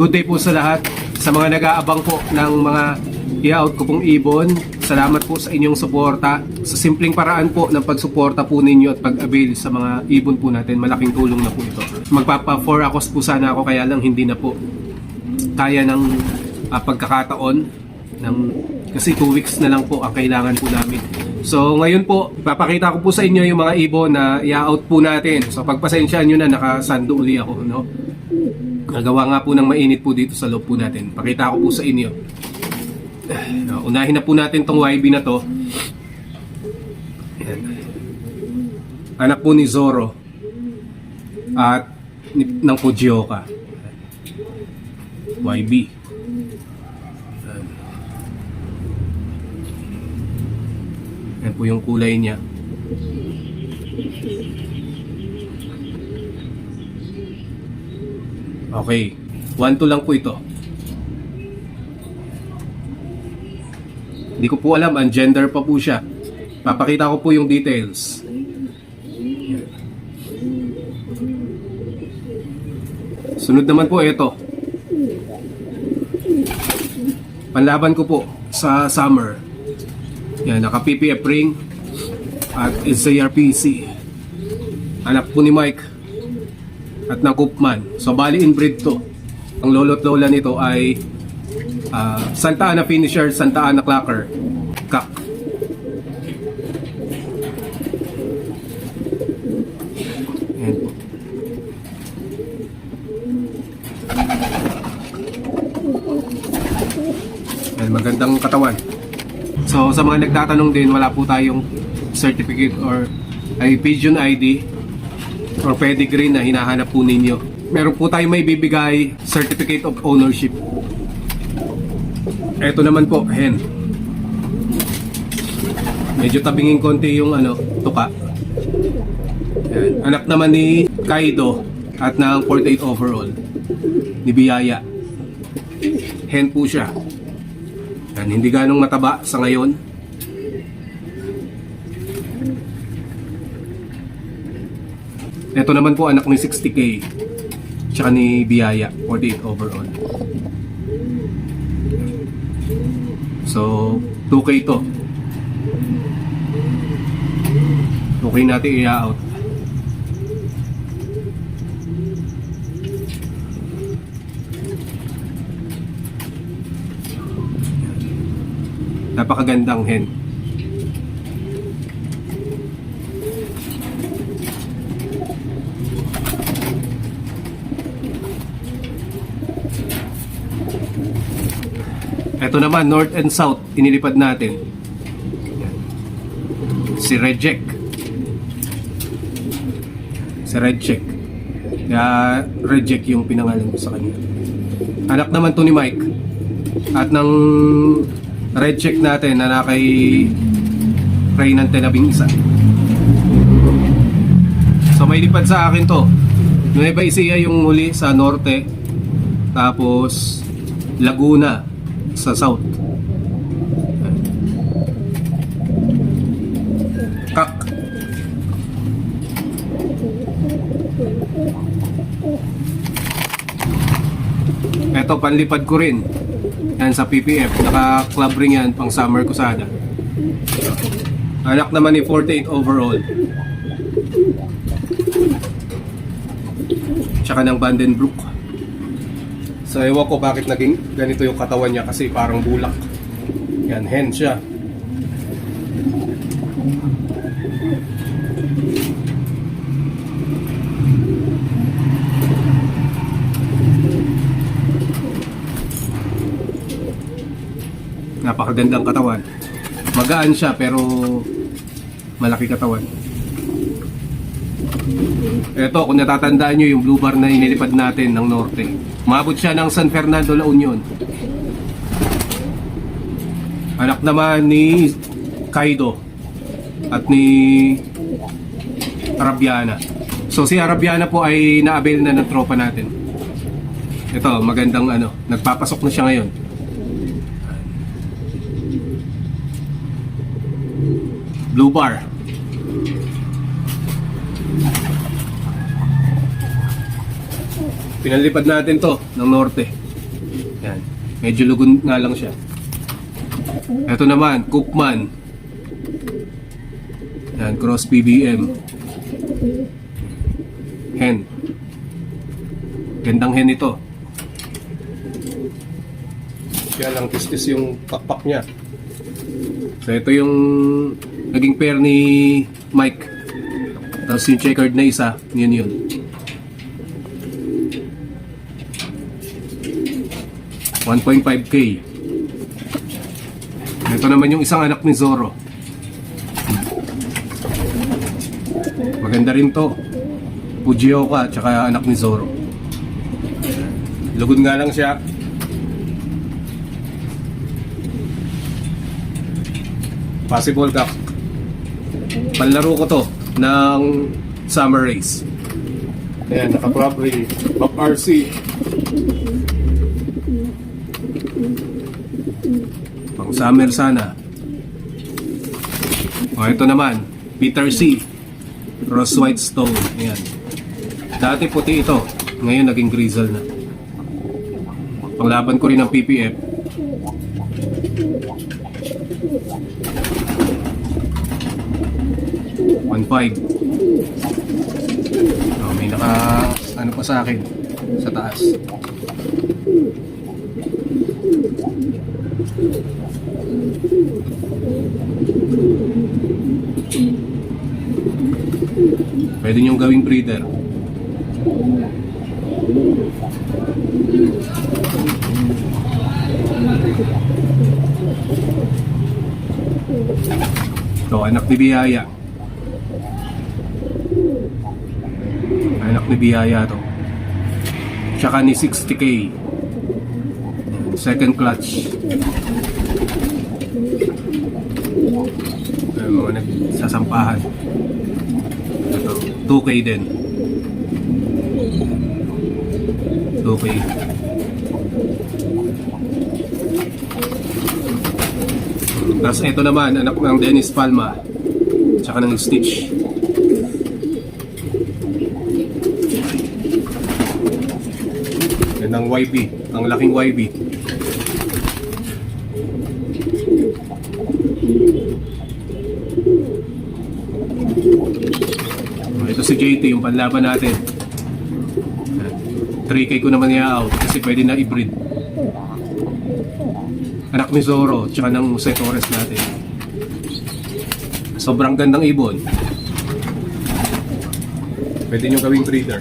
Good day po sa lahat. Sa mga nag-aabang po ng mga i-out ko pong ibon, salamat po sa inyong suporta. Sa simpleng paraan po ng pagsuporta po ninyo at pag-avail sa mga ibon po natin, malaking tulong na po ito. Magpapa 4 acos po sana ako, kaya lang hindi na po kaya ng pagkakataon ng, kasi 2 weeks na lang po ang kailangan po namin. So ngayon po, papakita ko po sa inyo yung mga ibon na i-out po natin. So pagpasensyaan nyo na, nakasando uli ako, no? Nagawa nga po ng mainit po dito sa loob po natin. Pakita ko po sa inyo. Unahin na po natin tong YB na to. Ayan. Anak po ni Zoro at ng Fujioka. YB. Ayan. Ayan po yung kulay niya. Okay, 1-2 lang po ito. Hindi ko po alam, ang gender pa po siya. Papakita ko po yung details. Yan. Sunod naman po ito. Panlaban ko po sa summer. Yan, naka PPF ring at SARPC. Anak po ni Mike at ng Koopman. So bali inbreed to. Ang lolo't lola nito ay Santa Ana Finisher, Santa Ana Clacker, Kak. Ayan po. Ayan, magandang katawan. So sa mga nagtatanong din, wala po tayong certificate or ay pigeon ID or pedigree na hinahanap po ninyo. Meron po tayong may bibigay certificate of ownership. Ito naman po, hen. Medyo tabingin konti yung tuka. Yan. Anak naman ni Kaido at ng 48 overall ni Biyaya. Hen po siya. Yan, hindi ganong mataba sa ngayon. Ito naman po anak ni 60K tsaka ni Biyaya, 48 overall. So 2K to. Okay natin i-out. Napakagandang hen. Ito naman, North and South, inilipad natin. Yan. Si Reject. Si Reject. Kaya Reject yung pinangalan ko sa kanya. Anak naman to ni Mike. At ng Reject natin na kay Reynante Labing Isa. So may lipad sa akin to. Nueva Ecija yung huli sa Norte. Tapos Laguna sa South. Kak. Ito panlipad ko rin. Yan sa PPF. Naka club ring yan pang summer kusada. Anak naman ni 48 overall. Tsaka ng Vandenbroek. So ewan ko bakit naging ganito yung katawan niya, kasi parang bulak. Yan, hen siya. Napakagandang katawan. Magaan siya pero malaki katawan. Ito, kung natatandaan nyo yung blue bar na inilipad natin ng Norte. Umabot siya ng San Fernando, La Union. Anak naman ni Kaido at ni Arabiana. So si Arabiana po ay na-avail na ng tropa natin. Ito, magandang nagpapasok na siya ngayon. Blue bar. Pinalipad natin to ng Norte. Yan. Medyo lugon nga lang siya. Ito naman, Cookman. Yan, cross PBM. Hen. Gandang hen ito. Kaya lang tistis yung pakpak niya. So ito yung naging pair ni Mike. Tapos yung checkered na isa, yun. 1.5K. Ito naman yung isang anak ni Zoro. Maganda rin to. Fujioka, tsaka anak ni Zoro. Lugod nga lang siya. Possible Cup. Panlaro ko to ng summer race. Ayan, naka-properly. Buck RC. Pang summer sana. O, ito naman. Peter C. Cross White Stone. Ayan. Dati puti ito. Ngayon naging grizzle na. Panglaban ko rin ng PPF. $1.5. Oh, may naka ano pa sa akin sa taas. Pwede niyong gawing breeder. Ito, anak ni Biyaya. Anak ni Biyaya to. Tsaka ni 60K. Second clutch. Mga nagsasampahan. Ito, 2K din. 2K. Tapos ito naman, anak ng Dennis Palma. Tsaka ng Stitch. Yan ang YB, ang laking YB. Ito si JT, yung panlaban natin. 3K ko naman i-out kasi pwede na i-breed. Anak ni Zoro, tsaka ng Jose Torres natin. Sobrang gandang ibon. Pwede nyo gawing breeder.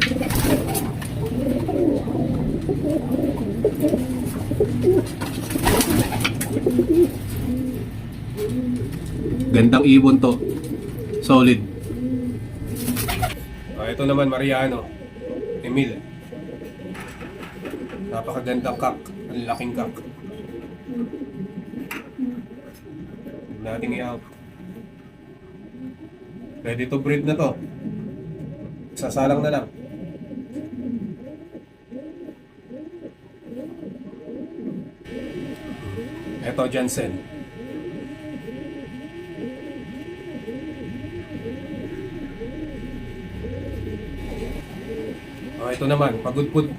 Gandang ibon to. Solid. Ito naman Mariano. Emil. Napakagandang kak. Ang laking kak. Nating i-out. Ready to breed na to. Sasalang na lang. Ito Jansen. Ito naman, pagudpud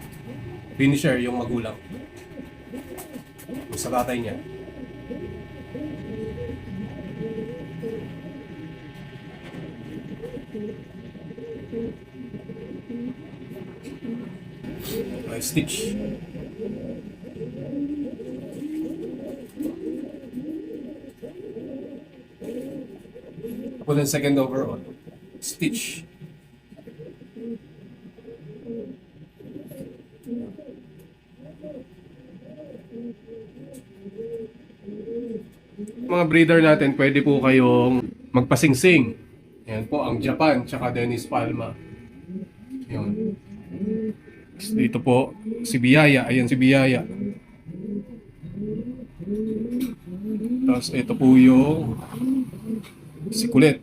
finisher yung magulang. Sa tatay niya. Stitch. Ako din second overall. Stitch. Mga breeder natin, pwede po kayong magpasingsing. Yan po ang Japan tsaka Dennis Palma. Yun. Dito po si Biyaya, ayan si Biyaya. Tapos ito po yung si Kulit.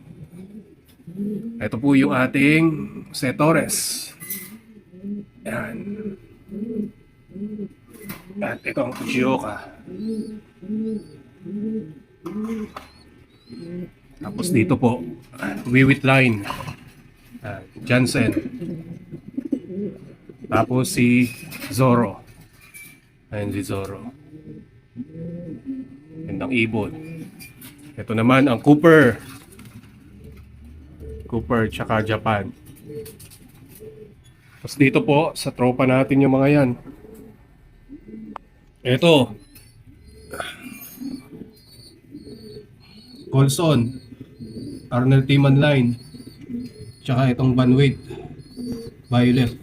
Ito po yung ating Jose Torres. Yan. At ito ang Fujioka. Tapos dito po Wiwit Line, Jansen. Tapos si Zoro. Ayan si Zoro. Gandang ibon. Ito naman ang Cooper. Cooper tsaka Japan. Tapos dito po sa tropa natin yung mga yan. Ito. Colson. Arnel Timan Line. Tsaka itong Banwait. Violet.